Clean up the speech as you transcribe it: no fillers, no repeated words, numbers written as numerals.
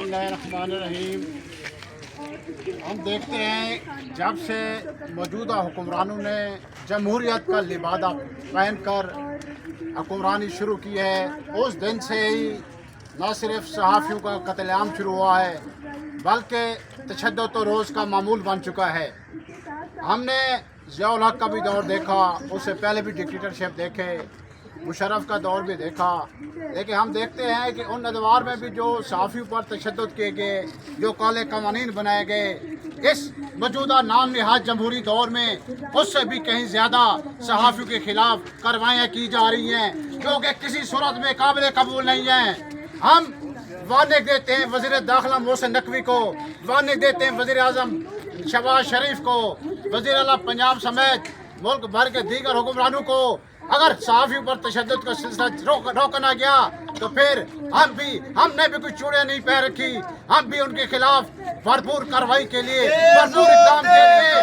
बिस्मिल्लाहिर्रहमानिर्रहीम। हम देखते हैं जब से मौजूदा हुक्मरानों ने जमहूरियत का लिबादा पहनकर हुक्मरानी शुरू की है, उस दिन से ही न सिर्फ सहाफ़ियों का कत्लेआम शुरू हुआ है बल्कि तशद्दुद तो रोज़ का मामूल बन चुका है। हमने ज़ियाउल हक़ का भी दौर देखा, उससे पहले भी डिक्टेटरशिप देखे, मुशर्रफ का दौर भी देखा, लेकिन हम देखते हैं कि उन अदवार में भी जो सहाफ़ियों पर तशद्दुद किए गए, जो काले कवानीन बनाए गए, इस मौजूदा नाम निहाद जमहूरी दौर में उससे भी कहीं ज़्यादा सहाफ़ियों के ख़िलाफ़ कार्रवाइयाँ की जा रही हैं जो कि किसी सूरत में काबिल कबूल नहीं हैं। हम वार्निंग देते हैं वज़ीर दाखिला मोहसिन नकवी को, वार्निंग देते हैं वज़ीर आज़म शहबाज शरीफ को, वज़ीर आला पंजाब समेत मुल्क भर के दीगर हुक्मरानों को, अगर सहाफ़ियों पर तशद्दुद का सिलसिला रोकना गया तो फिर हमने भी कुछ चूड़ियाँ नहीं पहन रखी, हम भी उनके खिलाफ भरपूर कार्रवाई के लिए, भरपूर इक़दाम के लिए